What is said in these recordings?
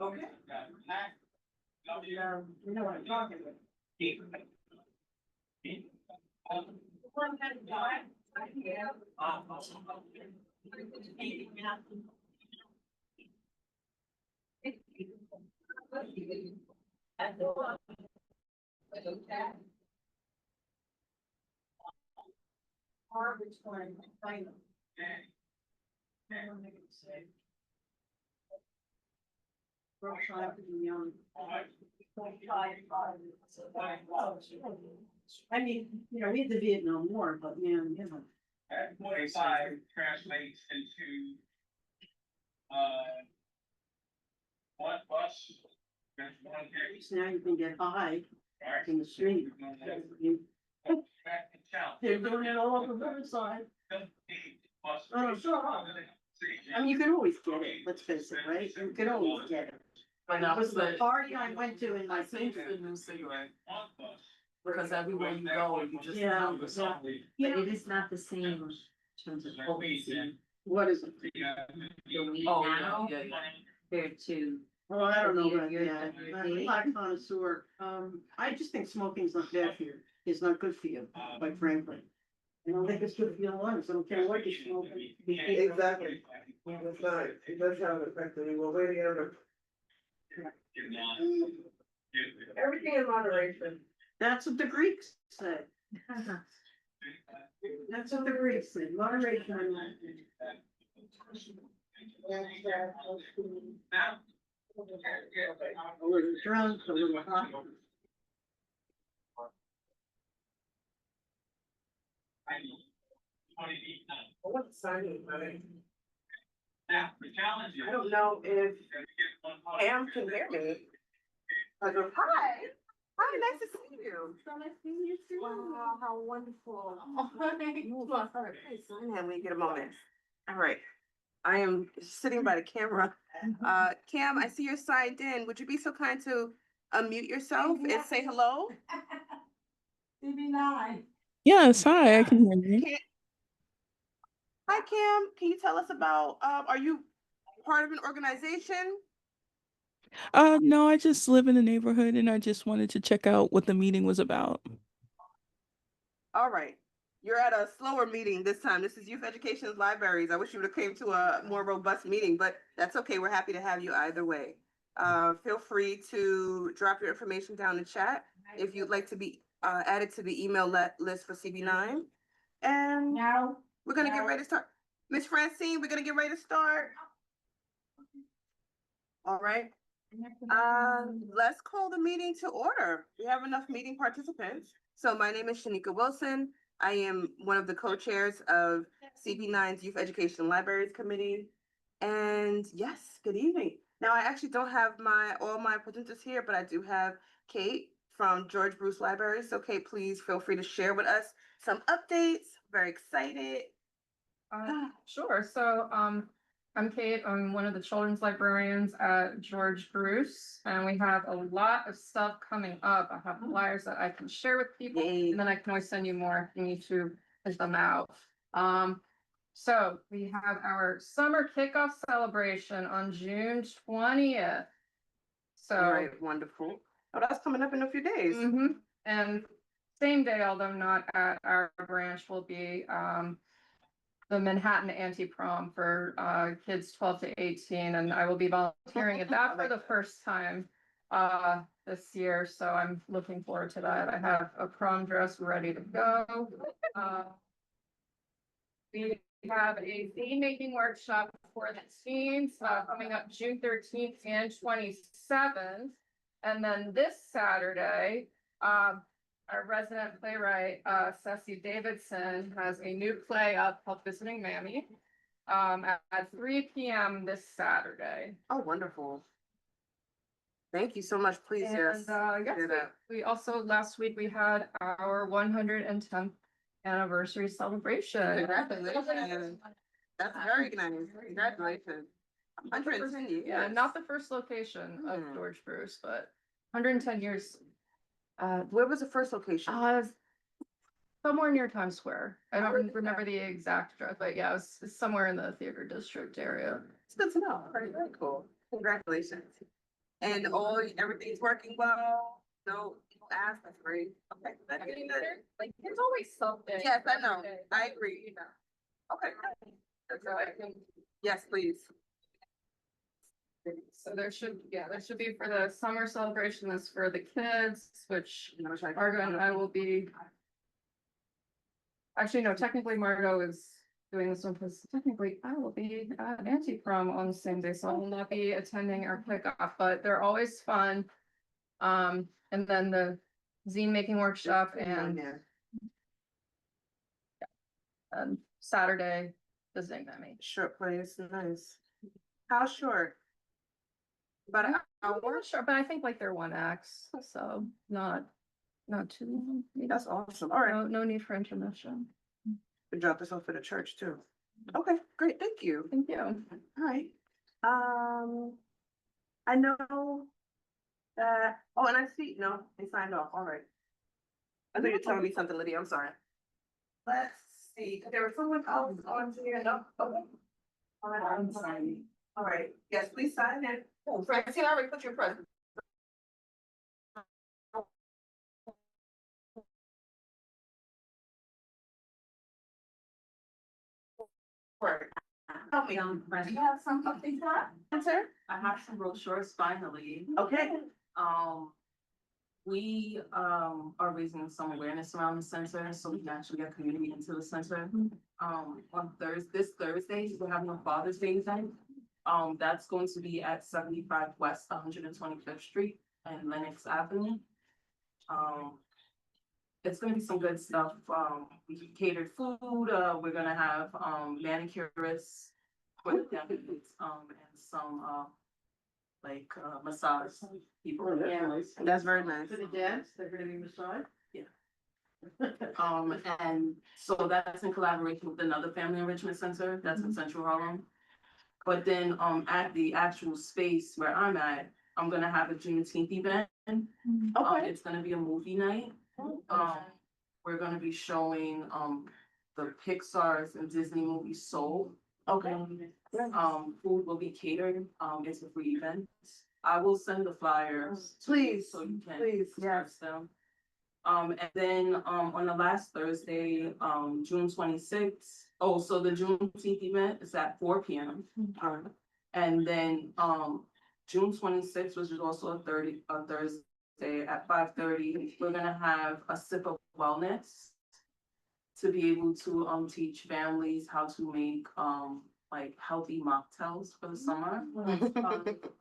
Okay. You know what I'm talking about. I mean, you know, we had the Vietnam War, but man, you know. 25 translates into one bus. Now you can get high in the street. They're doing it all over Riverside. Oh, sure. I mean, you can always get it, let's face it, right? You can always get it. That was the party I went to in my twenties. Because everywhere you go, you just. Yeah. But it is not the same in terms of potency. What is it? The weed Oh, now, yeah, yeah. compared to. Oh, I don't know about You're- that. you're- I'm not a connoisseur. I just think smoking's not bad for you. It's not good for you, quite frankly. I don't think it's good for your lungs. I don't care what you smoke. Exactly. It's not, it does have an effect on you. We're waiting on everything in moderation. That's what the Greeks said. That's what the Greeks said. Moderation. A little drunk, a little hot. What sign I mean, Now, the challenge is. I don't know if Pam can hear me. I go, hi, nice to see you. So nice seeing you too. Wow, how wonderful. Hey, sign him when you get a moment. All right. I am sitting by the camera. Cam, I see you're signed in. Would you be so kind to unmute yourself and say hello? MCB9. Yes, hi, I can hear you. Hi, Cam. Can you tell us about, are you part of an organization? No, I just live in the neighborhood and I just wanted to check out what the meeting was about. All right. You're at a slower meeting this time. This is Youth Education's Libraries. I wish you would have came to a more robust meeting, but that's okay. We're happy to have you either way. Feel free to drop your information down in the chat if you'd like to be added to the email list for CB9. And Now. we're gonna get ready to start. Miss Francine, we're gonna get ready to start. All right. Let's call the meeting to order. We have enough meeting participants. So my name is Shanika Wilson. I am one of the co-chairs of CB9's Youth Education Libraries Committee. And yes, good evening. Now, I actually don't have all my presenters here, but I do have Kate from George Bruce Library. So Kate, please feel free to share with us some updates. Very excited. Sure. So I'm Kate. I'm one of the children's librarians at George Bruce, and we have a lot of stuff coming up. I have flyers that I can share with people, Yay. and then I can always send you more if you need to print them out. So we have our summer kickoff celebration on June 20th. So All right, wonderful. Oh, that's coming up in a few days. and same day, although not at our branch, will be the Manhattan anti-prom for kids 12 to 18, and I will be volunteering at that for the first time this year. So I'm looking forward to that. I have a prom dress ready to go. We have a theme making workshop for the teens coming up June 13th and 27th. And then this Saturday, our resident playwright, Ceci Davidson, has a new play up called Visiting Mammy at 3 p.m. this Saturday. Oh, wonderful. Thank you so much. Please, yes. Yes, we also, last week, we had our 110th anniversary celebration. Congratulations. That's very nice. Congratulations. 110 years. Yeah, not the first location of George Bruce, but 110 years. Where was the first location? somewhere near Times Square. I don't Oh, remember the exact address, but yeah, it's somewhere in the theater district area. It's good to know. Very, very cool. Congratulations. And everything's working well? No, people ask, that's great. Okay. I That's mean, good. like, there's always something. Yes, I know. every day, I agree. You know, Okay. so I think, Yes, please. so there should be for the summer celebration, this for the kids, which Margot and I will be. Actually, no, technically Margot is doing this one because technically I will be at anti-prom on the same day, so I will not be attending our kickoff, but they're always fun. And then the zine making workshop and Saturday, the Zing Emmy. Short plays, nice. How short? About an I'm hour? not sure, but I think like they're one acts, so not too long. That's awesome. All right. No need for intermission. We drop this off at a church too. Okay, great. Thank you. Thank you. All right. I know that, oh, and I see, no, they signed off. All right. I think you're telling me something, Lydia. I'm sorry. Let's see. There was someone else on here. No. Okay. All right. I'm signing. All right. Yes, please sign in. Oh, Francine, I already put your present. Right. Help me. Do you have some updates for us, sir? I have some brochures finally. Okay. We are raising some awareness around the center, so we can actually get community into the center. On this Thursday, we're having a Father's Day event. That's going to be at 75 West 125th Street and Lenox Avenue. It's gonna be some good stuff. We catered food. We're gonna have manicurists for the families, and some like massage people. That's very nice. For the dance, they're gonna be massaged? And so that's in collaboration with another family enrichment center that's in Central Harlem. But then, at the actual space where I'm at, I'm gonna have a Juneteenth event. Okay. It's gonna be a movie night. We're gonna be showing, the Pixar's and Disney movie Soul. Okay. Food will be catered, it's a free event. I will send the flyers. Please, So you can. please, express them. And then, on the last Thursday, June 26th, so the Juneteenth event is at 4 p.m. And then, June 26th, which is also a Thursday at 5:30, we're gonna have a sip of wellness to be able to, teach families how to make, like healthy mocktails for the summer.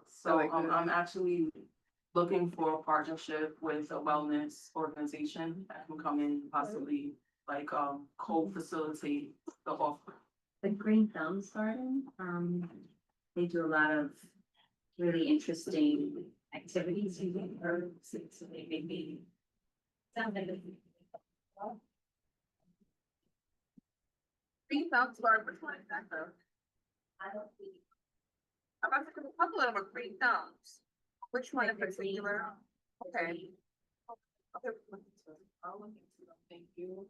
So, I'm actually looking for a partnership with a wellness organization that can come in and possibly like, co-facilitate the offer. The Green Thumbs Garden, they do a lot of really interesting activities using herbs, and so they make me. Sounds like Green Thumbs Garden, which one is that though? I'm about to, a couple of them are Green Thumbs. Which one in particular? Okay. Okay. I'll look into them, thank you.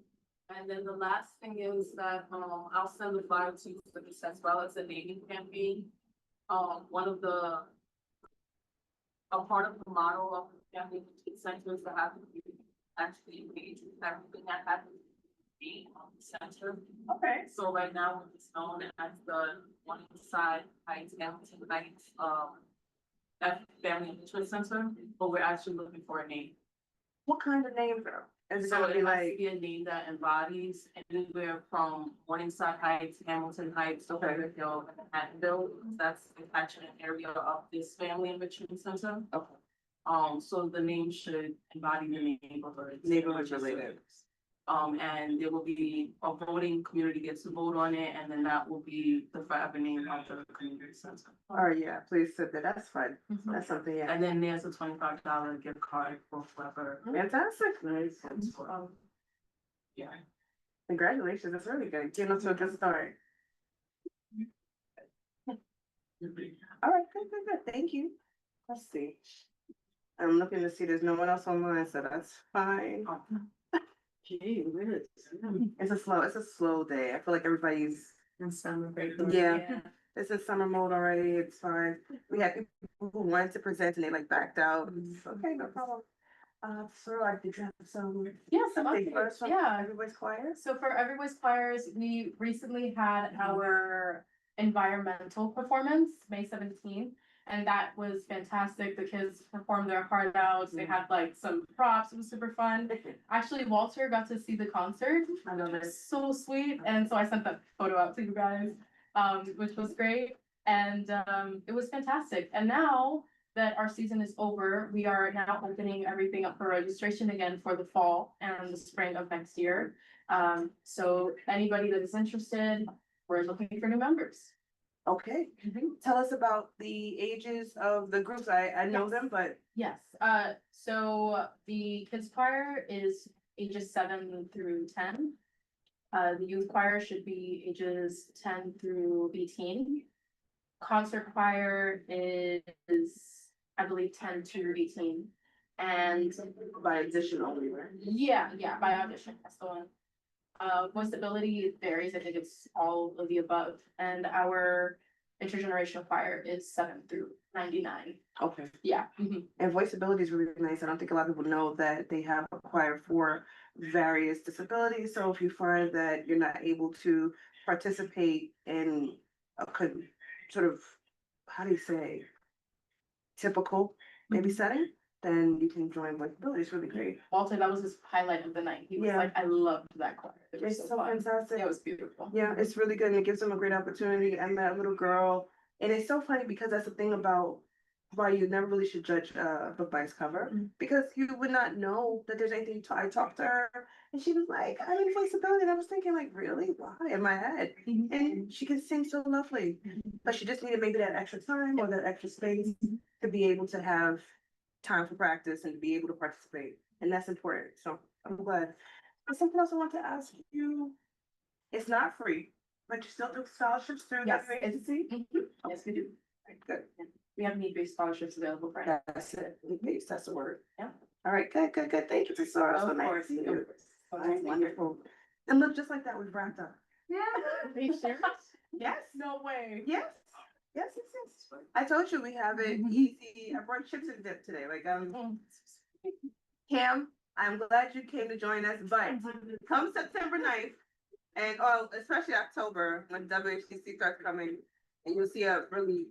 And then the last thing is that, I'll send the flyer to you for this as well as a naming campaign. One of a part of the model of the family center is to have you actually engage with everything that happens on the center. Okay. So right now, it's known as the One Side Heights, Hamilton Heights, that family enrichment center, but we're actually looking for a name. What kind of name though? Is it So gonna it be has to like, be a name that embodies anywhere from Morningside Heights, Hamilton Heights, to Feather Hill, and Manhattanville. That's actually an area of this family enrichment center. okay, So the name should embody the neighborhood. Neighborhood related. And there will be a voting, community gets to vote on it, and then that will be the forever name of the community center. oh yeah, please sit there, that's fun, that's something, yeah. And then there's a $25 gift card for whoever. Fantastic, Nice. Yeah. congratulations, that's really good, getting off to a good start. All right, good, thank you. Let's see. I'm looking to see, there's no one else online, so that's fine. Gee, whiz. It's a slow day. I feel like everybody's, In summer break. yeah, it's in summer mode already. It's fine. We had people who wanted to present and they like backed out. It's okay, no problem. So like, did you have some? Yeah, some something updates, first from yeah. Everybody's Choir? So for Everybody's Choirs, we recently had our environmental performance, May 17th. And that was fantastic. The kids performed their heart out. They had like some props. It was super fun. Actually, Walter got to see the concert. I know It that. was so sweet. And so I sent that photo out to you guys, which was great. And it was fantastic. And now that our season is over, we are now opening everything up for registration again for the fall and the spring of next year. So anybody that is interested, we're looking for new members. Okay, tell us about the ages of the groups. I know Yes. them, but Yes, so the kids choir is ages 7 through 10. The youth choir should be ages 10 through 18. Concert choir is, I believe, 10 to 18. And by addition only, right? yeah, by audition, that's the one. Voice ability varies, I think it's all of the above, and our intergenerational choir is 7 through 99. Okay. Yeah. And voice ability is really nice. I don't think a lot of people know that they have a choir for various disabilities. So if you find that you're not able to participate in a sort of, how do you say, typical maybe setting, then you can join voice ability. It's really great. Walter, that was his highlight of the night. He was Yeah. like, I loved that choir. It was It's so so fun. fantastic. It was beautiful. Yeah, it's really good and it gives them a great opportunity. And that little girl, and it's so funny because that's the thing about why you never really should judge a book by its cover, because you would not know that there's anything to. I talked to her and she was like, I'm in voice ability. And I was thinking like, really? Why? In my head. And she can sing so lovely, but she just needed maybe that extra time or that extra space to be able to have time for practice and to be able to participate. And that's important. So I'm glad. There's something else I want to ask you. It's not free, but you still do scholarships through Yes, that it's- agency? Yes, we do. Good. We have need-based scholarships available for anyone. That's it. Maybe that's the word. Yeah. All right, good. Thank you, Tesora. So Of nice course, to see of you. course. All right, wonderful. And look, just like that, we've wrapped up. Are you serious? Yes. No way. Yes. Yes. I told you we have it easy. I brought chips and dip today. Like, Cam, I'm glad you came to join us, but come September 9th, and especially October when WHCC starts coming, and you'll see a really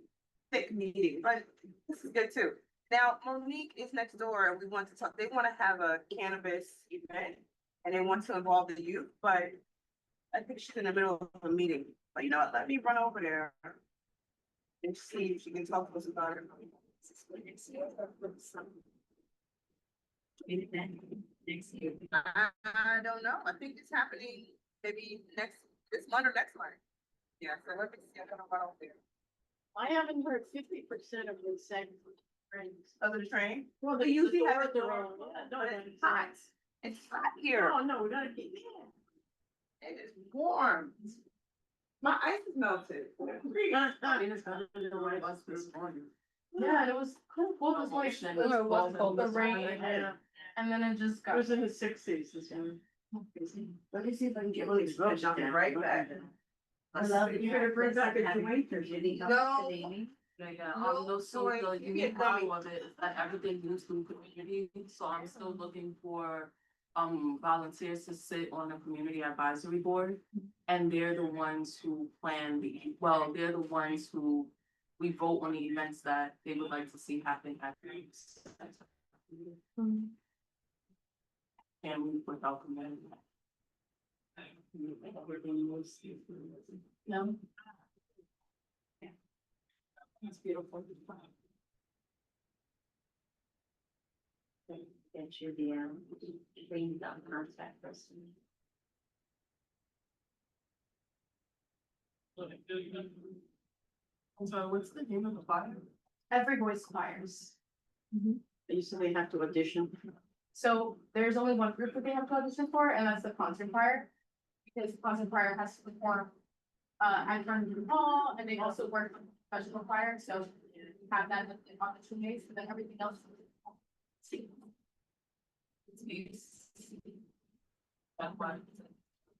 thick meeting. But this is good too. Now Monique is next door, and we want to talk. They want to have a cannabis event, and they want to involve the youth. But I think she's in the middle of a meeting. But you know what? Let me run over there and see if she can talk to us about it. I don't know. I think it's happening maybe this month or next month. Yeah, so let me see. I'm gonna run over there. I haven't heard 50% of the segment. Of the train? Well, We usually have it it their own. but it's hot. It's hot here. Oh, no, we gotta keep it. It is warm. My ice is melted. Yeah, it was cool. Well, it was like, it was cold, the rain, Yeah. and then it just It got. was in the 60s this year. Let me see if I can get one of these roads down right back. You gotta bring back a drink or No. Those so No, the you unique get part gummy. of it is that everything moves through community, so I'm still looking for volunteers to sit on the community advisory board. And they're the ones who they're the ones who we vote on the events that they would like to see happen at the center. And we welcome them. No. It's beautiful. Get you the, bring down contact person. So what's the name of the fire? Everybody's choirs. They used to have to audition. So there's only one group that they have to audition for, and that's the concert choir. Because the concert choir has to perform at Carnegie Hall, and they also work with professional choir, so you have that on the 2 days, and then everything else.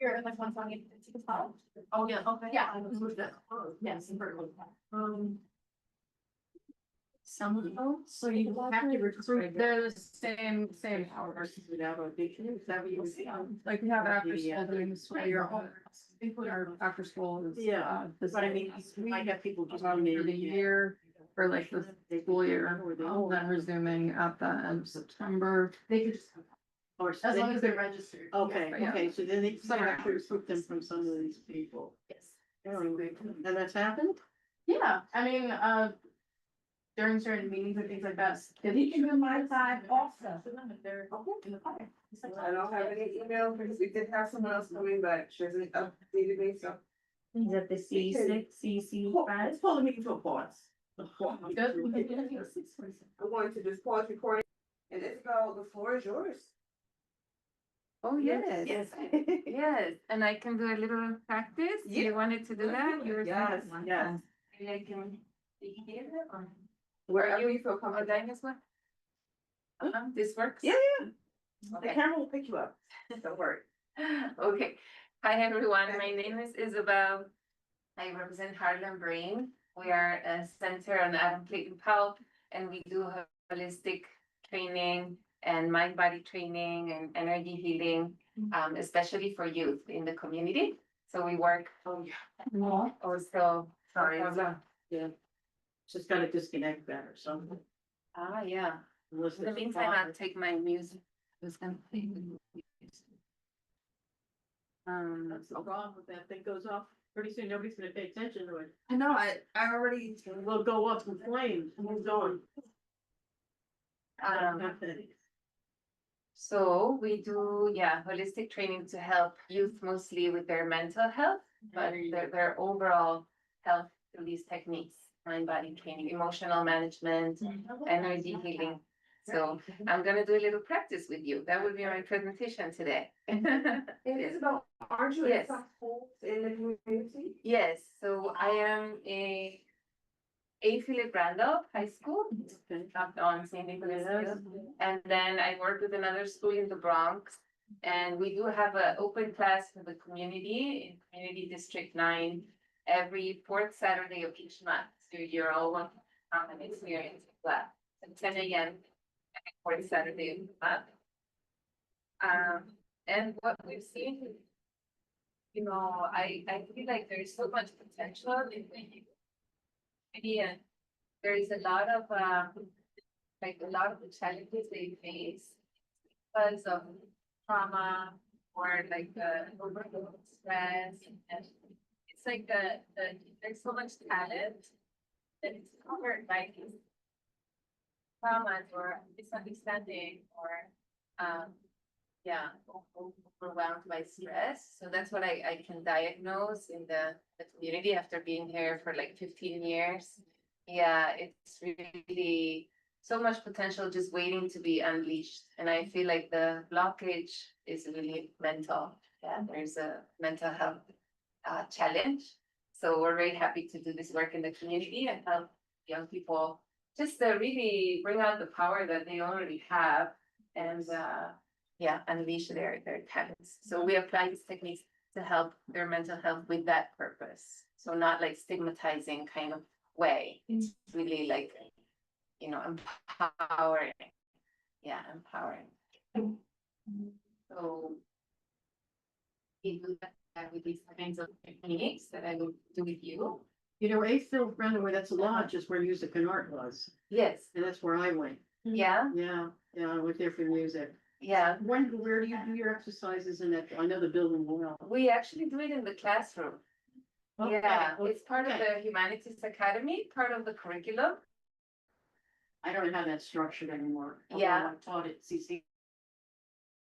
You're in like 120 as well? Oh, yeah, okay. Yeah. Yes. Some of those. So you have to recruit, they're the same hours. Without audition, is that what you see? Like we have after school doing the school year, include our after school is. Yeah, This, but I mean, I got people just for coming in. the year, for like the school year, then resuming at the end of September. They could just. Or As long as they're registered. Okay, Yes, but yeah. okay, so then they Some have to hours. recruit them from some of these people. Yes. And that's happened? Yeah, I mean, during certain meetings and things like that. If you can do my side also. They're in the fire. I don't have any email because we did have someone else coming back. There's an updated base up. Is that the C six, CC five? Let's pull the meeting to a pause. Good. I'm going to just pause recording. And Isabel, the floor is yours. Oh, yes. Yes. Yes, and I can do a little practice. Yeah. You wanted to do that? You were Yes, saying? yes. Maybe I can be here or Wherever you feel or comfortable. Dinah's one? This works? Yeah, yeah. The Okay. camera will pick you up. Don't worry. Okay. Hi, everyone. My name is Isabel. I represent Harlem Brain. We are a center on Adam Clayton Powell, and we do holistic training and mind-body training and energy healing, especially for youth in the community. So we work also, sorry. Yeah. Just gotta disconnect that or something. Yeah. In the meantime, I'll take my music. I was gonna play the music. That's the problem with that thing goes off. Pretty soon, nobody's gonna pay attention to it. I know, I already. We'll go up in flames and move on. So we do, holistic training to help youth mostly with their mental health, but their overall health through these techniques, mind, body training, emotional management, energy healing. So I'm gonna do a little practice with you. That will be my presentation today. And Isabel, aren't you in Yes. some schools in the community? Yes, so I am A. Philip Randolph High School, up on St. Nicholas Hill. And then I work with another school in the Bronx. And we do have an open class for the community in Community District 9 every fourth Saturday of each month. So you're all welcome to come and experience the class at 10 a.m. every fourth Saturday of the month. And what we've seen, you know, I feel like there's so much potential in the community, and there is a lot of the challenges they face because of trauma or like the overload stress, and it's like there's so much talent that it's covered by these traumas or misunderstanding or overwhelmed by stress. So that's what I can diagnose in the community after being here for like 15 years. Yeah, it's really so much potential just waiting to be unleashed. And I feel like the blockage is really mental. Yeah, there's a mental health challenge. So we're very happy to do this work in the community and help young people just to really bring out the power that they already have and unleash their talents. So we apply these techniques to help their mental health with that purpose. So not like stigmatizing kind of way. It's really like, you know, empowering. Yeah, empowering. So we do that with these kinds of techniques that I will do with you. You know, A. Phil Brandon, that's a lodge is where music and art was. Yes. And that's where I went. Yeah. Yeah, I went there for music. Yeah. Where do you do your exercises in that? I know the building well. We actually do it in the classroom. Okay, Yeah, it's part of okay. the Humanities Academy, part of the curriculum. I don't have that structured anymore. Yeah. Although I taught at CC.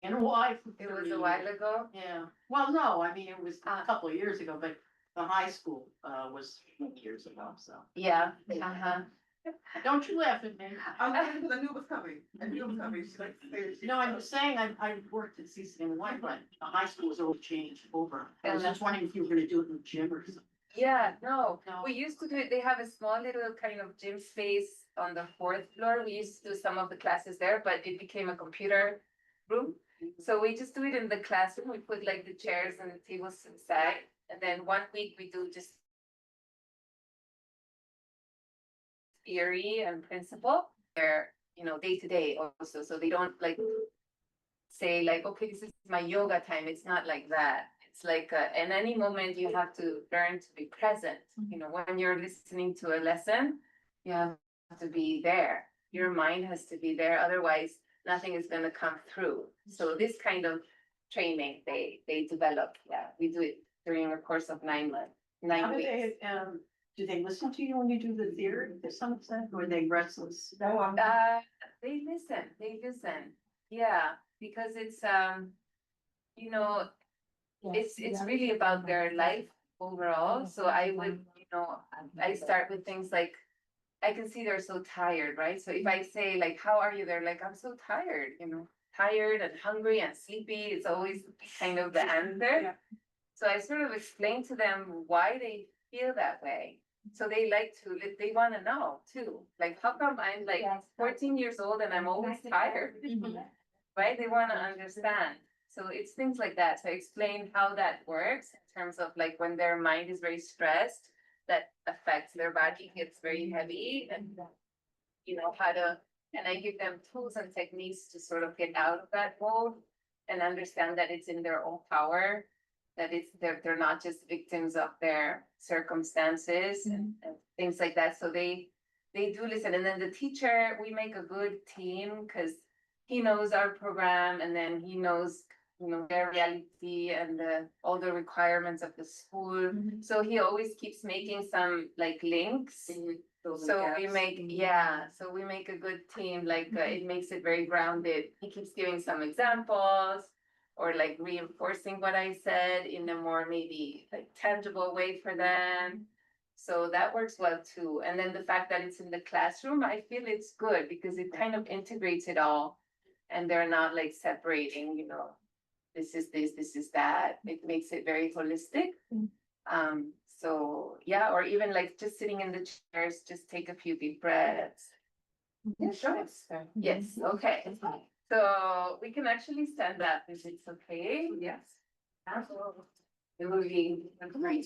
And why? It was a while ago. Yeah, well, no, I mean, it was a Ah. couple of years ago, but the high school, was years ago, so. Yeah. Uh-huh. Don't you laugh at me. I was because I knew it was coming. I knew it was coming. She's like, No, I'm saying I worked at CCNY, but the high school was always changed over. I was just wondering if you were gonna do it in the gym or something. Yeah, no, No. we used to do it. They have a small little kind of gym space on the fourth floor. We used to do some of the classes there, but it became a computer room. So we just do it in the classroom. We put like the chairs and the tables inside. And then 1 week we do just theory and principle. They're, day to day also. So they don't like say like, okay, this is my yoga time. It's not like that. It's like, in any moment you have to learn to be present. When you're listening to a lesson, you have to be there. Your mind has to be there. Otherwise, nothing is going to come through. So this kind of training they develop. Yeah, we do it during a course of 9 months, 9 weeks. Do they listen to you when you do the theory to some extent, or are they restless? They listen. Yeah, because it's it's really about their life overall. So I would, I start with things like, I can see they're so tired, right? So if I say like, how are you? They're like, I'm so tired, tired and hungry and sleepy. It's always kind of the answer. So I sort of explain to them why they feel that way. So they want to know too. Like, how come I'm like 14 years old and I'm always tired? Right? They want to understand. So it's things like that. So I explain how that works in terms of like when their mind is very stressed, that affects their body, gets very heavy, and and I give them tools and techniques to sort of get out of that mode and understand that it's in their own power, that they're not just victims of their circumstances and things like that. So they do listen. And then the teacher, we make a good team because he knows our program, and then he knows their reality and all the requirements of the school. So he always keeps making some like links. So we make a good team. Like it makes it very grounded. He keeps giving some examples or like reinforcing what I said in a more maybe like tangible way for them. So that works well too. And then the fact that it's in the classroom, I feel it's good because it kind of integrates it all, and they're not like separating, this is this, this is that. It makes it very holistic. So yeah, or even like just sitting in the chairs, just take a few deep breaths. Yeah, sure. Yes, okay. So we can actually stand up if it's okay. Yes. It will be great.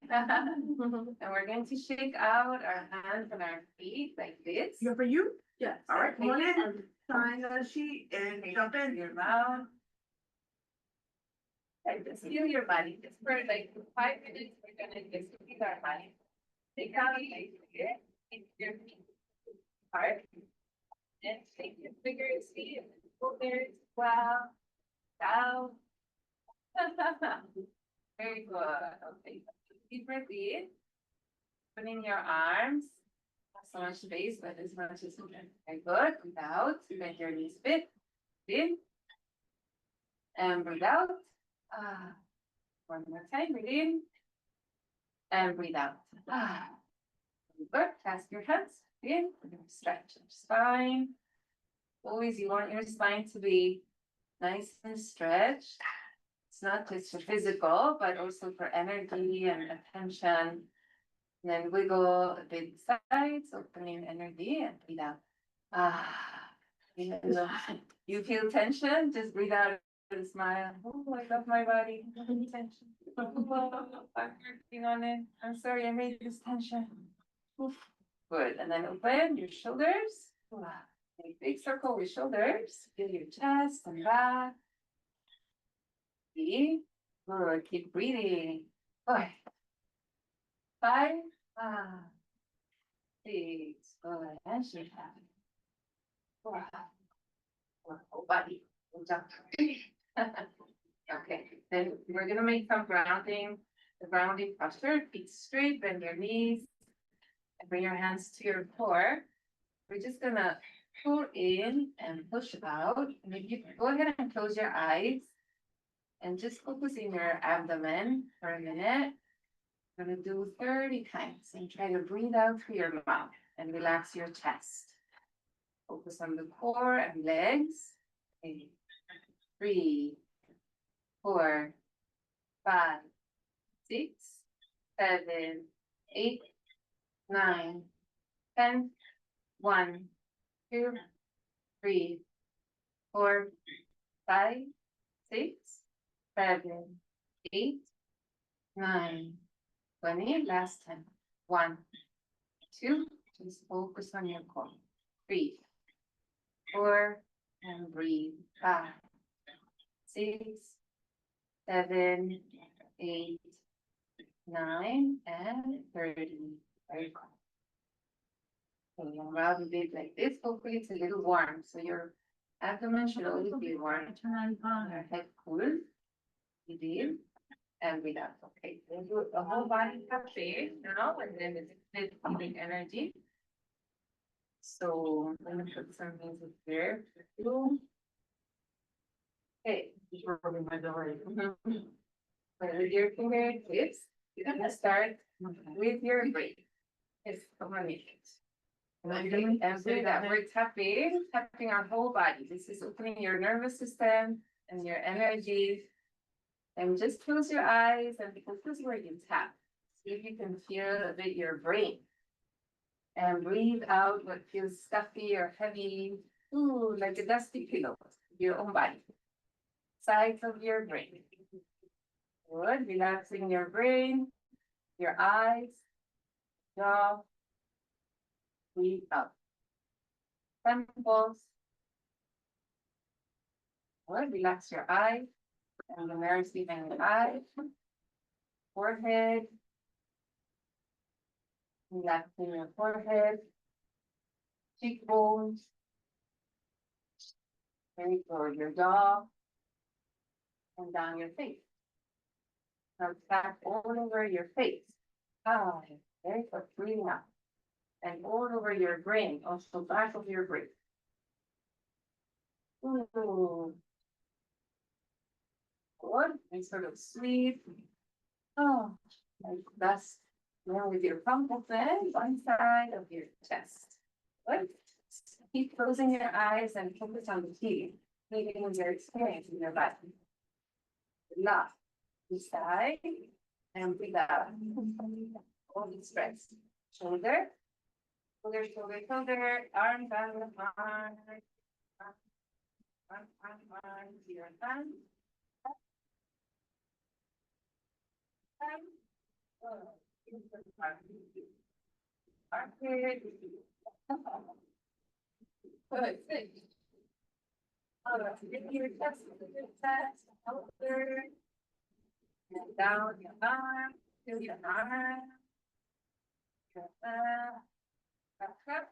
And we're going to shake out our hands and our feet like this. You for you? Yes. All right, come on in. Sign the sheet and jump in. Your mouth. And just feel your body. Just for like 5 minutes, we're gonna just feel our body. Take out like here. Keep your feet apart. And take it vigorously. Shoulders, wow. Down. Very good. Okay. Deep breath in. Open in your arms. Not so much space, but as much as you can. Very good. Breathe out. Bend your knees a bit. In. And breathe out. One more time. Breathe in. And breathe out. Good. Clasp your hands. In. We're going to stretch your spine. Always you want your spine to be nice and stretched. It's not just for physical, but also for energy and attention. And then wiggle a bit sides, opening energy, and breathe out. Even though you feel tension, just breathe out and smile. Oh, I love my body. Tension. Oh, I'm working on it. I'm sorry I made this tension. Oof. Good. And then open your shoulders. Make a big circle with shoulders. Feel your chest and back. Good. Keep breathing. 4, 5, 6. Good. And shake out. 4. Whole body. Jump. Okay. Then we're gonna make some grounding. The grounding posture. Feet straight. Bend your knees. And bring your hands to your core. We're just gonna pull in and push out. And if you go ahead and close your eyes and just focus in your abdomen for a minute. I'm gonna do 30 times and try to breathe out through your mouth and relax your chest. Focus on the core and legs. 3, 4, 5, 6, 7, 8, 9, 10, 1, 2, 3, 4, 5, 6, 7, 8, 9, 20, last 10. 1, 2, just focus on your core. 3, 4, and breathe. 5, 6, 7, 8, 9, and 30. Very good. So you rub a bit like this. Hopefully it's a little warm. So your abdomen should always be warm. Your head cool. You did. And breathe out. Okay. Then do the whole body cafe now, and then it's split breathing energy. So let me put some music there. Okay. With your fingertips, you're gonna start with your breath. It's combination. And breathe out. We're tapping our whole body. This is opening your nervous system and your energy. And just close your eyes and focus where you tap. See if you can feel a bit your brain. And breathe out what feels stuffy or heavy. Ooh, like a dusty pillow. Your own body. Sides of your brain. Good. Relaxing your brain, your eyes, jaw. Breathe out. Temples. Good. Relax your eyes and the nerves behind your eyes. Forehead. Relaxing your forehead. Cheekbones. Very good. Your jaw. And down your face. Now tap all over your face. Ah, very good. Breathing out. And all over your brain, also back of your brain. Ooh. Good. And sort of sleep. Oh, like that's now with your palm open, one side of your chest. Good. Keep closing your eyes and focus on the feeling, feeling your experience in your body. Left, this side, and breathe out. All the stress. Shoulder. Shoulder, shoulder, shoulder, arm down the arm. Arm, your hand. Armpit. Good. Your chest, shoulder. And down your arm, feel your arm. Your back up.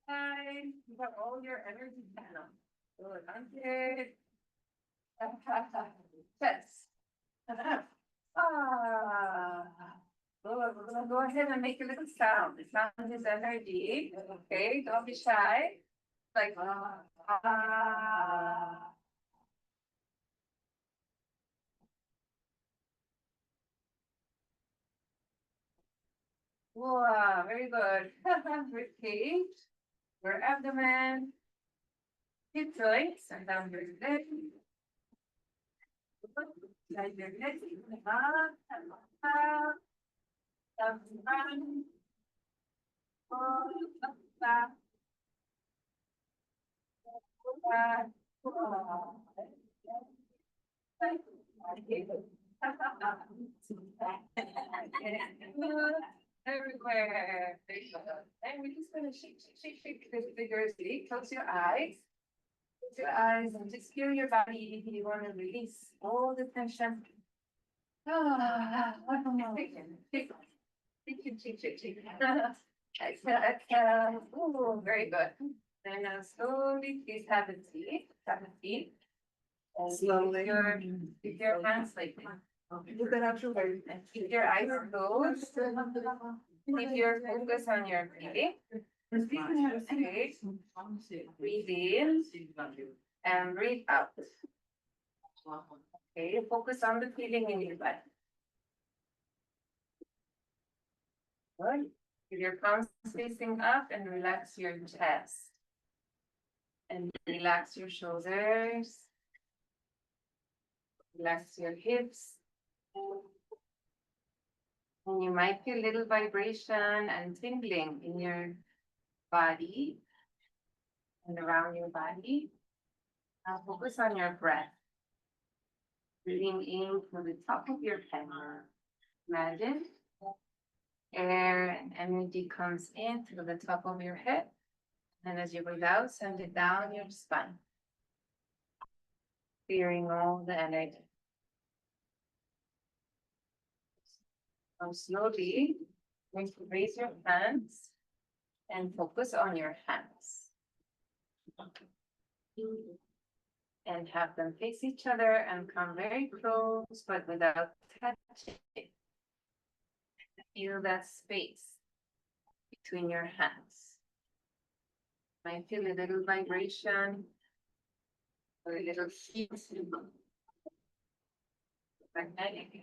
Time. You got all your energy down. Good. Armpit. Chest. Ah. We're gonna go ahead and make a little sound. The sound is energy. Okay, don't be shy. Like Wow, very good. Ribcage, your abdomen, hip joints, and down your leg. Slide your legs up and up. Down and down. Up, back. Back. Everywhere. And we're just gonna shake vigorously. Close your eyes. Close your eyes and just feel your body if you want to release all the tension. Shake. Exhale, exhale. Ooh, very good. And now slowly, please have a seat. Have a seat. And Slowly. Keep your hands like Look at actual. and keep your eyes closed. Keep your focus on your breathing. Okay. Breathe in and breathe out. Okay, focus on the feeling in your body. Good. With your palms facing up and relax your chest. And relax your shoulders. Relax your hips. And you might feel a little vibration and tingling in your body and around your body. Now focus on your breath. Breathing in through the top of your head. Imagine air and energy comes in through the top of your head. And as you breathe out, send it down your spine. Clearing all the energy. Now slowly, going to raise your hands and focus on your hands. And have them face each other and come very close, but without touching. Feel that space between your hands. I feel a little vibration or a little heat. Magnetic.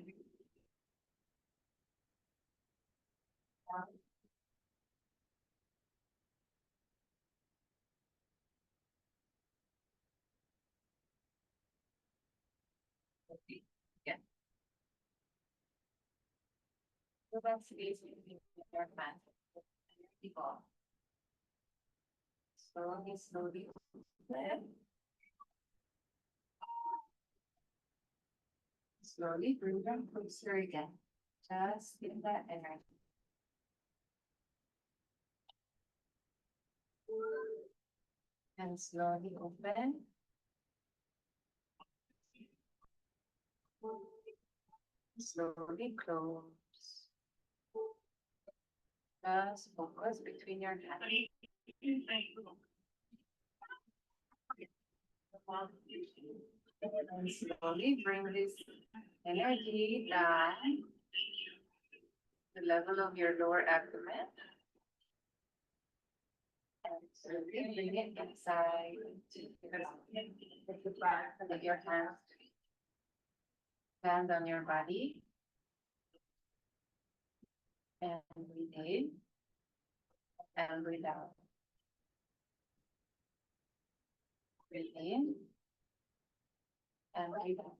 Yeah. So that's basically your hand. People. Slowly. Slowly bring them closer again. Just give that energy. And slowly open. Slowly close. Just focus between your hands. And slowly bring this energy down to the level of your lower abdomen. And slowly bring it inside the back of your hands. Hand on your body. And breathe in. And breathe out. Breathe in. And breathe out.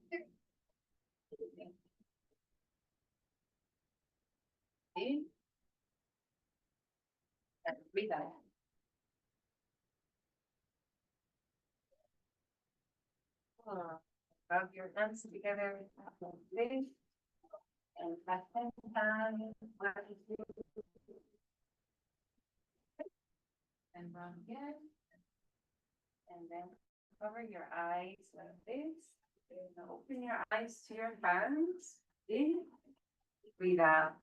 In. And breathe out. Rub your hands together like this. And back and down. And run again. And then cover your eyes like this. And open your eyes to your hands. In. Breathe out.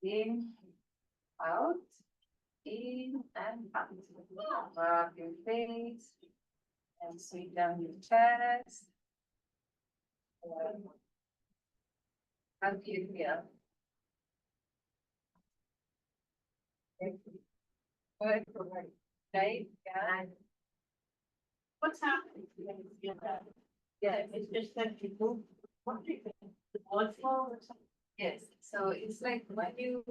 In. Out. In and out. Rub your face. And sweep down your chest. How do you feel? Good. Right? Yeah. What's happening? Yeah. It's just that people, what do you think? The blood flow or something? Yes. So it's like when you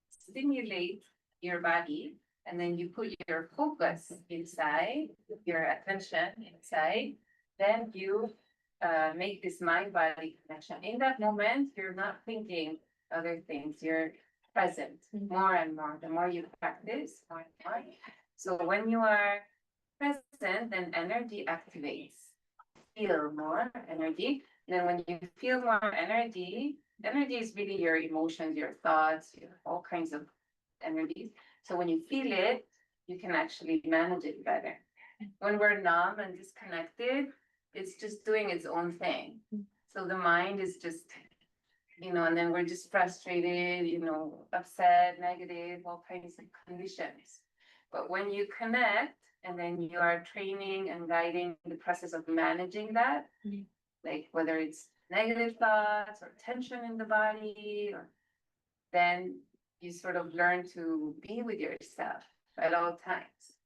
stimulate your body and then you put your focus inside, your attention inside, then you make this mind-body connection. In that moment, you're not thinking other things. You're present more and more. The more you practice, more and more. So when you are present, then energy activates. Feel more energy. Then when you feel more energy, energy is really your emotions, your thoughts, all kinds of energies. So when you feel it, you can actually manage it better. When we're numb and disconnected, it's just doing its own thing. So the mind is just, and then we're just frustrated, upset, negative, all kinds of conditions. But when you connect and then you are training and guiding the process of managing that, like whether it's negative thoughts or tension in the body, then you sort of learn to be with yourself at all times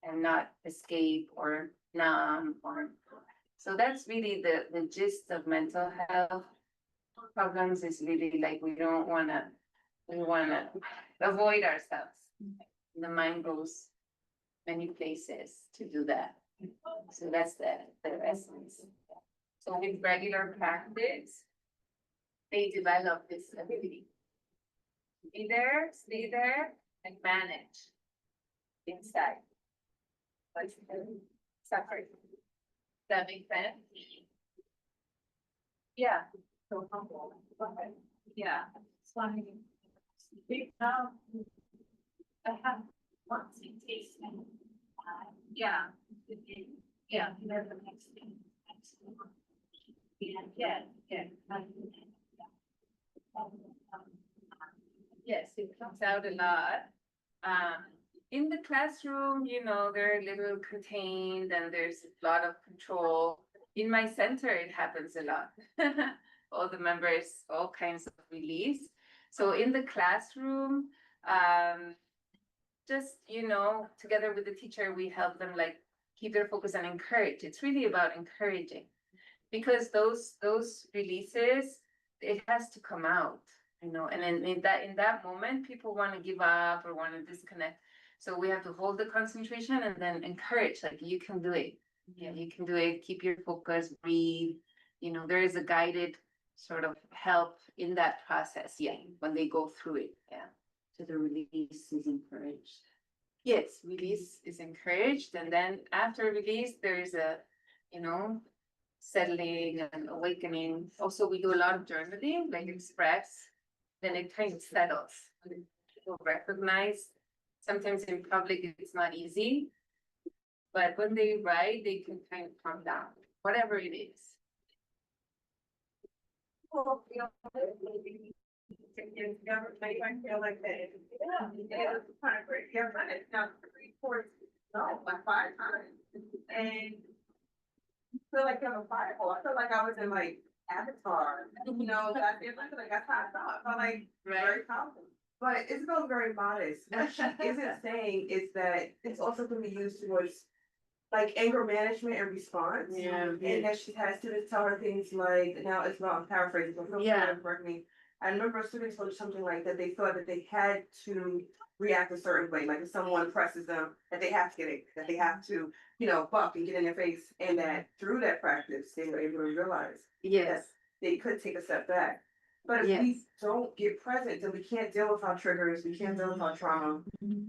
and not escape or numb so that's really the gist of mental health problems is really like we want to avoid ourselves. The mind goes many places to do that. So that's the essence. So with regular practice, they develop this ability. Be there, stay there, and manage inside. separate. Does that make sense? Yeah. So humble. Okay. Yeah. Sliding. I have once it takes me. Yeah. Yeah. Never makes me. Yeah. Yes, it comes out a lot. In the classroom, you know, they're a little contained and there's a lot of control. In my center, it happens a lot. All the members, all kinds of release. So in the classroom, just, you know, together with the teacher, we help them like keep their focus and encourage. It's really about encouraging. Because those releases, it has to come out, you know, and then in that moment, people want to give up or want to disconnect. So we have to hold the concentration and then encourage, like, you can do it. Yeah, you can do it. Keep your focus, breathe. You know, there is a guided sort of help in that process. Yeah, when they go through it. Yeah. So the release is encouraged. Yes, release is encouraged. And then after release, there is a, you know, settling and awakening. Also, we do a lot of journaling, like express, then it kind of settles. People recognize, sometimes in public it's not easy, but when they write, they can kind of calm down, whatever it is. Feel like that. Yeah, it's kind of crazy. I've done it now 3 courses, no, like 5 times. And feel like I'm a fireball. I feel like I was in like Avatar, you know, I feel like that's how I felt. I felt like very powerful. But Isabel's very modest. What she isn't saying is that it's also going to be used towards like anger management and response. Yeah. And that she has students tell her things like, now it's not, I'm paraphrasing, but feel free to correct me. I remember students told something like that they thought that they had to react a certain way, like if someone presses them, that they have to get it, that they have to, you know, buck and get in their face, and that through that practice, they were able to realize that they could take a step back. But if we don't get present, then we can't deal with our triggers, we can't deal with our trauma.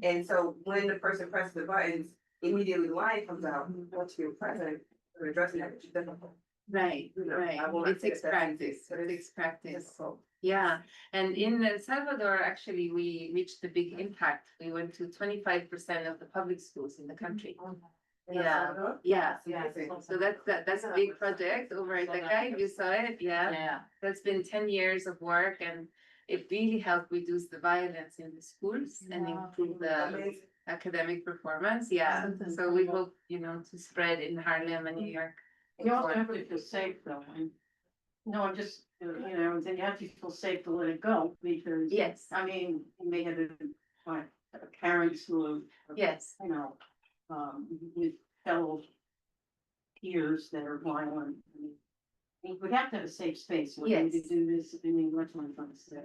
And so when the person presses the buttons, immediately the line comes out, once you're present, we're addressing that, which is difficult. Right, You know, right. I will It not say takes that that's practice. easy, but It it's takes practice. difficult. Yeah, and in El Salvador, actually, we reached a big impact. We went to 25% of the public schools in the country. Yeah, yeah. So that's a big project over at the guy. You saw it, yeah. Yeah. That's been 10 years of work, and it really helped reduce the violence in the schools and improve the Amazing. academic performance. Yeah. So we hope, you know, to spread in Harlem and New York. You also have to feel safe though, and, no, I'm just, you know, then you have to feel safe to let it go, because. Yes. I mean, you may have parents who are, Yes. you know, with fellow peers that are violent. I mean, we have to have a safe space, we need to Yes. do this, I mean, what's one trying to say?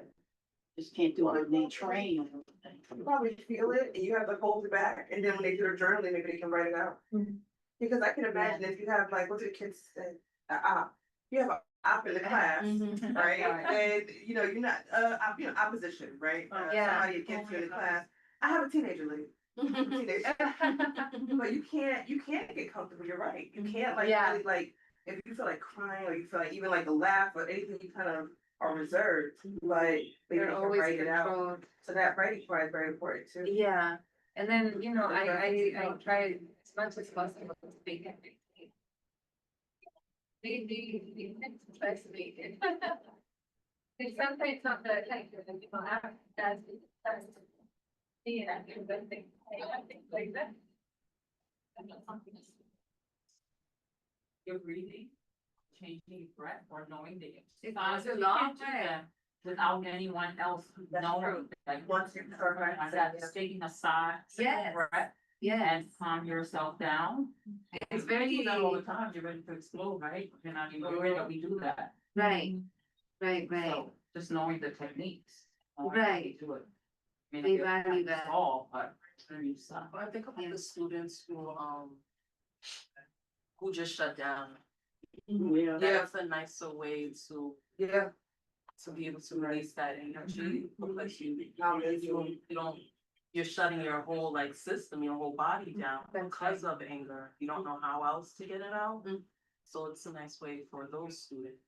Just can't do it when they train or anything. You probably feel it and you have to hold it back, and then when they do their journaling, maybe they can write it out. Because I can imagine if you have like, what do the kids say? You have an op in the class, right? And you know, you're not you know, opposition, right? Somebody against you in the class. I have a teenager lead. But you can't get comfortable, you're right. You can't like really like, if you feel like crying or you feel like even like a laugh or anything, you kind of are reserved, but maybe They're you can always write it out. controlled. So that writing part is very important too. Yeah, and then, you know, I try as much as possible to speak everything. They fascinated. It's sometimes not that like, people have, that's, yeah, good thing, things like that. You're breathing, changing your breath or knowing that It's honestly, a you long can't do way. that without anyone else That's knowing. true. Like, Once you start like practicing, that, yeah. just taking a sigh, Yes. breath, Yeah, and calm yourself down. it's We very, do that all the time, you're ready to explode, right? You're not even aware that we do that. right, right. So just knowing the techniques. Right. To it. I mean, They I guess value that's that. all, but then you stop. I think about Yeah. the students who just shut down. Yeah. That's a nicer way to Yeah. be able to release that energy, because you don't you're shutting your whole like system, your whole body down because of anger. You don't know how else to get it out. So it's a nice way for those students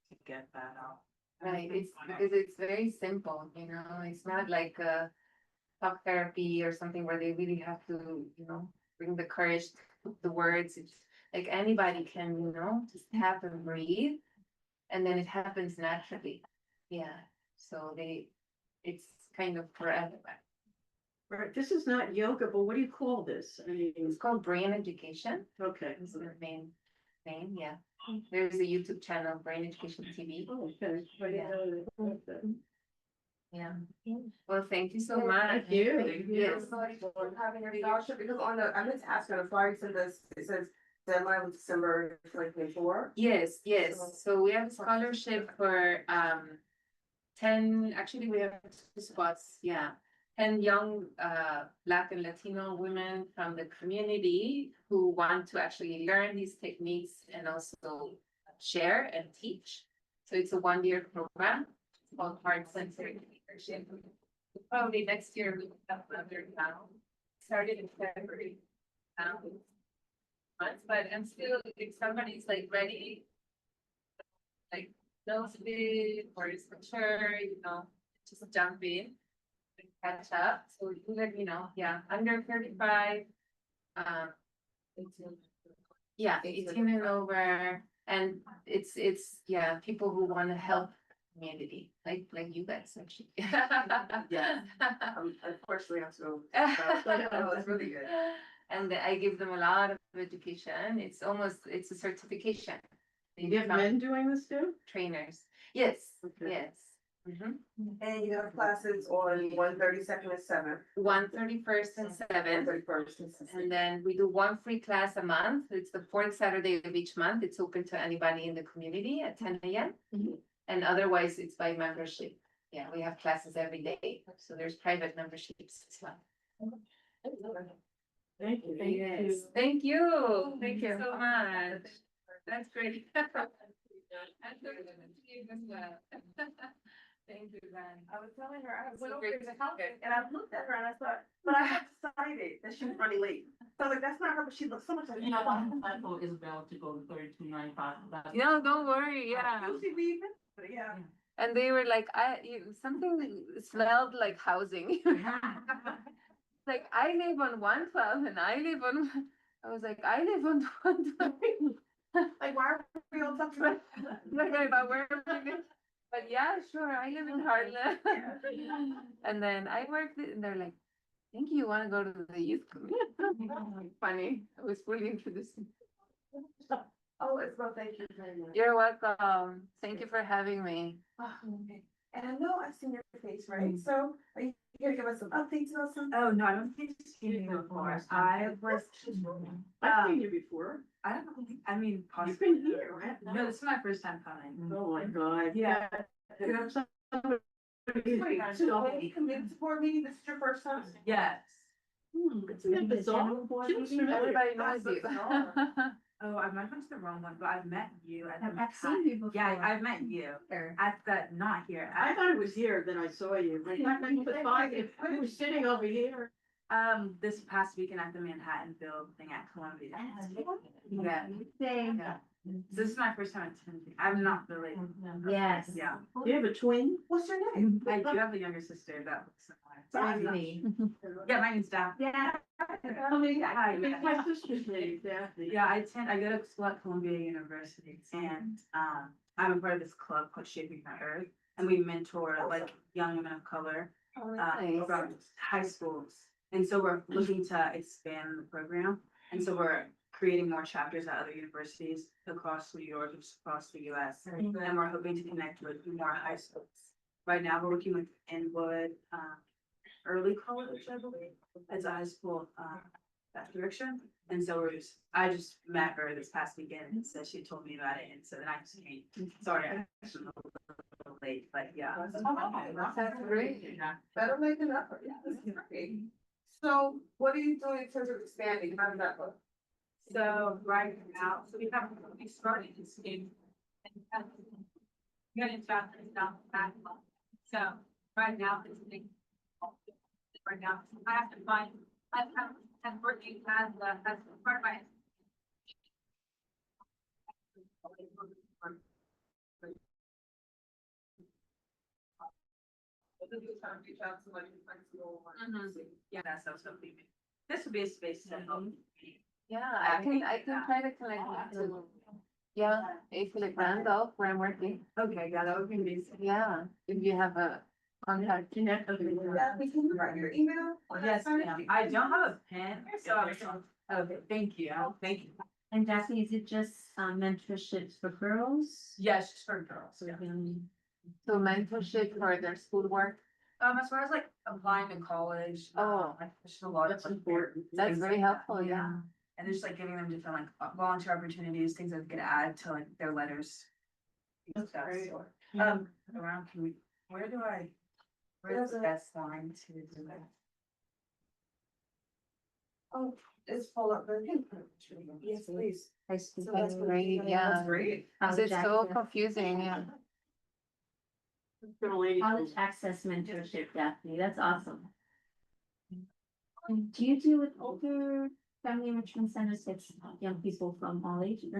to get that out. Right, it's because it's very simple, you know, it's not like a talk therapy or something where they really have to, you know, bring the courage to put the words. It's like anybody can, you know, just tap and breathe, and then it happens naturally. Yeah, so it's kind of for everybody. Right, this is not yoga, but what do you call this? I mean, It's called Brain Education. okay. Is the main name, yeah. There's a YouTube channel, Brain Education TV. Oh, okay. Yeah. Well, thank you so much. Thank you. Yes. For having your scholarship, because on the, I meant to ask you on the flyer, you said this, it says deadline was December 2024. Yes, yes. So we have a scholarship for 10, actually we have 2 spots, yeah. 10 young Black and Latino women from the community who want to actually learn these techniques and also share and teach. So it's a 1-year program. It's called Heart Centered Leadership. Probably next year we will have another now. Started in February. Months, but I'm still, if somebody's like ready, like knows it or is mature, you know, just jump in and catch up. So you let me know. Yeah, under 35, yeah, 18 and over, and it's yeah, people who want to help community, like you guys actually. Yeah. Unfortunately, I have to go. That was really good. And I give them a lot of education. It's a certification. They You have become men doing this too? trainers. Yes, Okay. yes. Mhm. And you have classes on 1/32nd and 7th. 1/31st and 7th. 31st and 7th. And then we do 1 free class a month. It's the 4th Saturday of each month. It's open to anybody in the community at 10 a.m. Mhm. And otherwise it's by membership. Yeah, we have classes every day. So there's private memberships as well. Thank you. Yes, thank you. Thank you so much. That's great. That's so good to see you as well. Thank you, Van. I was telling her, I It's went so over great to the to house hear. and I looked at her and I thought, but I got excited that she was running late. So I was like, that's not her, but she looks so much like. You know, I told Isabel to go to 3295. No, don't worry, yeah. She leaving, but yeah. And they were like, something smelled like housing. Like, I live on 112 and I live on, I was like, I live on 112. Like, why are we all talking about? Like, about where we live. But yeah, sure, I live in Harlem. And then I worked, and they're like, I think you want to go to the youth committee. Funny, I was fully introduced. Oh, it's well, thank you very much. You're welcome. Thank you for having me. Oh, okay. And I know I've seen your face, right? So are you here to give us some updates or something? Oh, no, I don't think you've seen me before. I was, I've seen you before. I don't think, I mean, You've possibly. been here, right? No, this is my first time coming. Oh, my God. Yeah. Wait, so any community support meeting, this is your first time? Yes. Isn't that bizarre? She looks familiar. Everybody knows you. Oh, I might have gone to the wrong one, but I've met you. I've seen you before. Yeah, I've met you. At the, not here. I thought it was here that I saw you. I thought you were sitting over here. This past weekend at the Manhattanville thing at Columbia. Yeah. Yeah. This is my first time attending. I'm not related. Yes. Yeah. Do you have a twin? What's your name? I do have a younger sister that looks similar. Daphne. Yeah, my name's Daphne. Yeah. Hi. My sister's name, Daphne. Yeah, I go to school at Columbia University, and I'm a part of this club called Shaping My Earth, and we mentor like young women of color from high schools. And so we're looking to expand the program, and so we're creating more chapters at other universities across New York, across the US, and we're hoping to connect with more high schools. Right now, we're working with Inwood Early College, I believe. It's a high school that direction. And so I just met her this past weekend and so she told me about it. And so then I just came. Sorry, I'm actually a little late, but yeah. That's great. Better make an effort. Yeah, this is great. So what are you doing in terms of expanding? How does that look? So right now, we started this in getting started now. So right now, it's big. Right now, I have to find, I'm working as part of my. Yeah, that's also something. This would be a space to help. Yeah, I can try to connect to, yeah, April Randolph, where I'm working. Okay, yeah, that would be amazing. Yeah, if you have a contact. Jeanette, okay. we can write your email. Yes, ma'am. I don't have a pen, so, okay, thank you, thank you. And Jackie, is it just mentorships for girls? Yes, just for girls, yeah. So mentorship for their schoolwork, As far as like applying to college. Oh. Like, there's a lot of. That's important. that's things very like that. helpful, yeah. And just like giving them different like volunteer opportunities, things that could add to like their letters. That's Stuff, great. so, around, can we, where's the best line to do that? Oh, it's full of the. Yes, please. That's that's what- great, yeah, yeah. that's great. Cause it's so confusing, yeah. College access mentorship, Daphne, that's awesome. Do you do with older family enrichment centers, it's young people from all ages?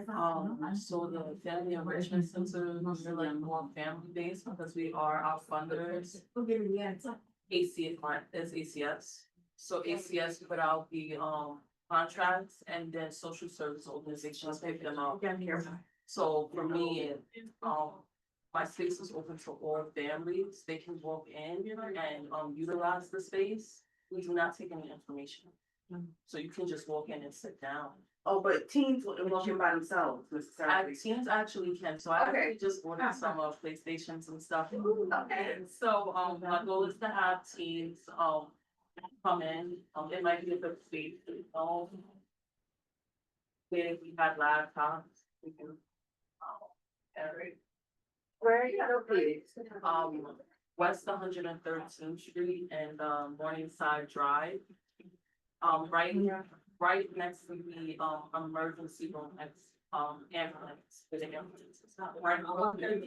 So the family enrichment center, those are like more family based because we are our funders. ACS is ACS. So ACS put out the contracts and then social service organizations pick them up. So for me, my space is open to all families. They can walk in and utilize the space. We do not take any information. So you can just walk in and sit down. Oh, but teens wouldn't walk in by themselves necessarily. Teens actually can, so I Okay. actually just ordered some PlayStations and stuff. So, my goal is to have teens, come in, it might be a bit safe, where if we had laptops, we can, carry. Where are you located? West 113th Street and, Morningside Drive. Right next to the, emergency room, ambulance, with the ambulance, it's not right on there.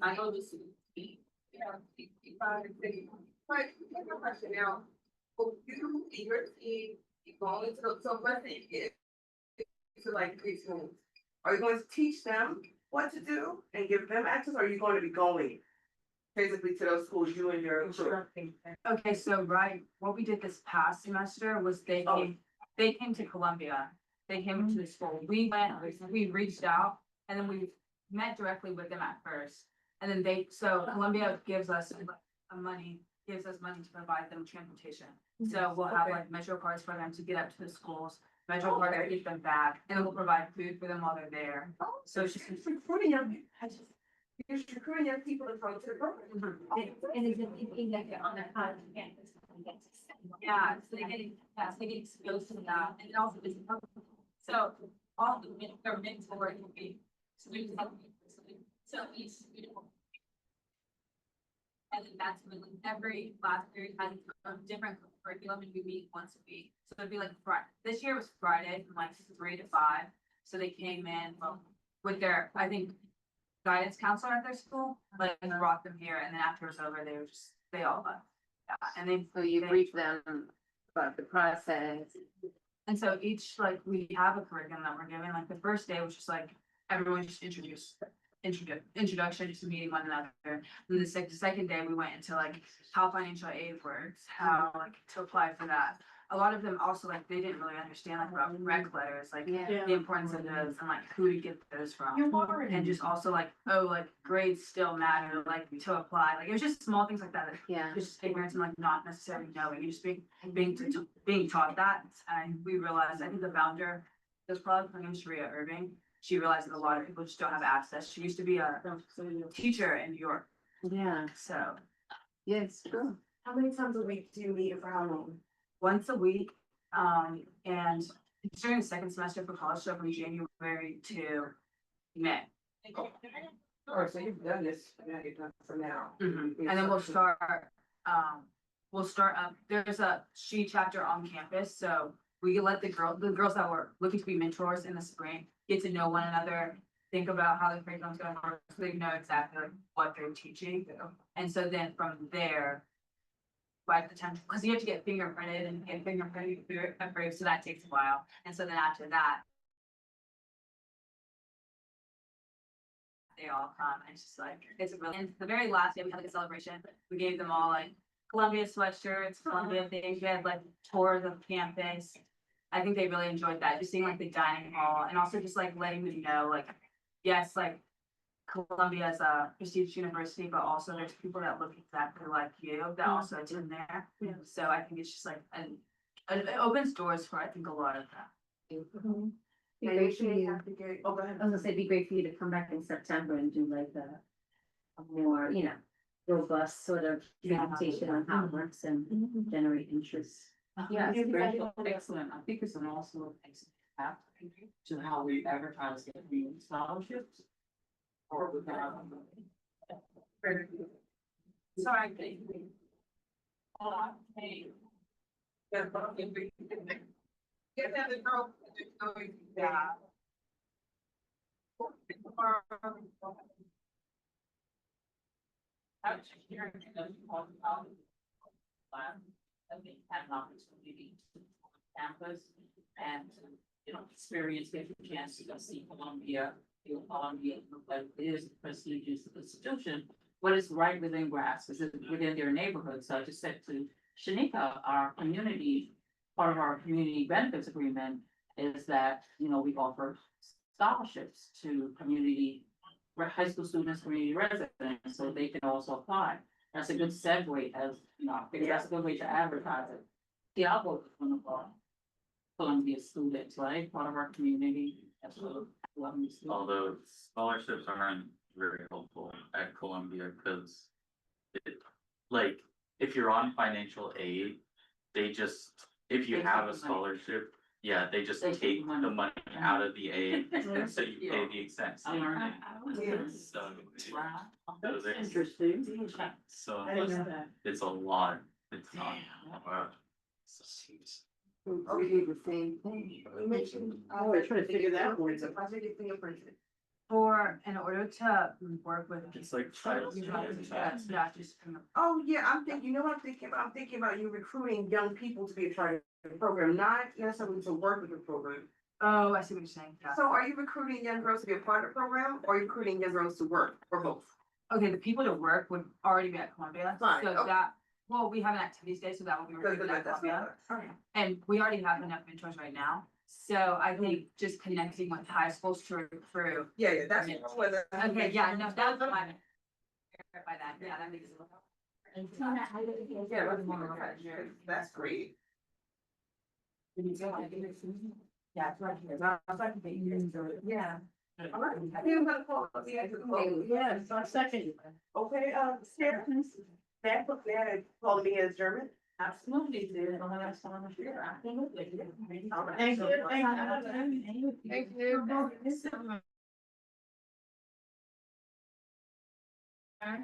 I know this is. Right, here's my question now. Well, you, your team, you going to, so let's say if, to like preschools, are you going to teach them what to do and give them access, or are you going to be going physically to those schools, you and your crew? Okay, so what we did this past semester was they came to Columbia. They came to the school. We reached out and then we met directly with them at first. And then Columbia gives us money to provide them transportation. So we'll have like metro cards for them to get up to the schools, metro cards to get them back, and then we'll provide food for them while they're there. So it's just Recruiting young, you're recruiting young people to come to the program. And is it thinking that you're on a college campus? yeah, so they get exposed to that, and it also is. So all the their mentor can be students helping. So each student. And then that's when every class period has a different curriculum and we meet once a week. So it'd be like Friday. This year was Friday from like 3 to 5. So they came in with their, I think, guidance counselor at their school, like and brought them here. And then after it was over, they all left. Yeah, and they. So you brief them about the process. And so each, like, we have a curriculum that we're giving, like, the first day was just like, everyone just introduction to meeting one another. And the second day, we went into like how financial aid works, how like to apply for that. A lot of them also, like, they didn't really understand like about rec letters, like Yeah. the importance of those and like who to get those from. And just also like, oh, like grades still matter, like to apply. Like, it was just small things like that. Yeah. Just ignorance and like not necessarily knowing, you just being taught that. And we realized, I think the founder, there's probably her name's Sharia Irving. She realized that a lot of people just don't have access. She used to be a teacher in New York, Yeah, so yes, true. How many times a week do you meet and for how long? once a week. And during the second semester for college, so from January to May. Oh, so you've done this, now you're done for now. And then we'll start up, there's a SHE chapter on campus, so we let the girls that were looking to be mentors in the spring, get to know one another, think about how the curriculum's gonna work, so they know exactly like what they're teaching. And so then from there, by the time, because you have to get fingerprinted and get fingerprinted approved, so that takes a while. And so then after that, they all come, and it's just like, it's a really, and the very last day, we had like a celebration, we gave them all like Columbia sweatshirts, Columbia things, we had like tours of campus. I think they really enjoyed that, just seeing like the dining hall, and also just like letting them know, like, yes, like Columbia is a prestigious university, but also there's people that look exactly like you that also attend there. So I think it's just like, it opens doors for, I think, a lot of that. Be great for you. I was gonna say, it'd be great for you to come back in September and do like a more, you know, robust sort of presentation on how it works and generate interest. Yeah, it's great, excellent. I think it's an also excellent to how we advertise the community scholarships. Or we have. Sorry. Yeah. I was hearing that on I think had an opportunity to campus and, you know, experience, get a chance to go see Columbia, feel Columbia, but it is a prestigious institution, but it's right within grasp, it's within their neighborhood. So I just said to Shanika, our community, part of our community benefits agreement is that, you know, we offer scholarships to community high school students, community residents, so they can also apply. That's a good segue, as, you know, because that's a good way to advertise it. Yeah, I'll vote for one of our Columbia students, right, part of our community, that's what Columbia students. Although scholarships aren't very helpful at Columbia, because it, like, if you're on financial aid, they just, if you They have take a the money. scholarship, yeah, they just They take take the the money. money out of the aid, and so you pay Yeah. the exact I same learned thing. that. So, Wow. so there's, Interesting. so I didn't know that. it's a lot, it's not. Okay, the same thing. we're trying to figure that one. For, in order to work with. It's like. You have to, yeah, just. Oh, yeah, I'm thinking, you know what I'm thinking about? I'm thinking about you recruiting young people to be a part of the program, not necessarily to work with the program. Oh, I see what you're saying, yeah. So are you recruiting young girls to be a part of the program, or are you recruiting young girls to work, or both? Okay, the people to work would already be at Columbia, so Fine, okay. that, well, we have an activities day, so that will be recruited at That's Columbia. okay. And we already have enough mentors right now, so I think just connecting with high schools to recruit. Yeah, that's. Okay, yeah, no, that's what I meant. By that, yeah, that makes it. Yeah, that's great. Yeah, it's right here. Yeah. All right. I think I'm gonna call the end of the meeting. Yes, on second. Okay, Sarah, that book there, calling me as German. Absolutely, there's no one else on the share. Absolutely. Thank you, thank you. Thank you. I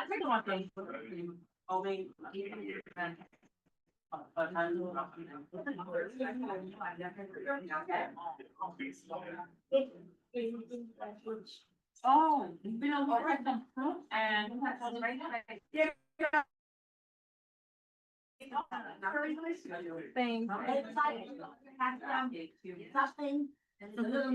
think one thing. Only. Oh, you've been able to write some fruit and. Yeah. Thanks. It's like, nothing. It's a little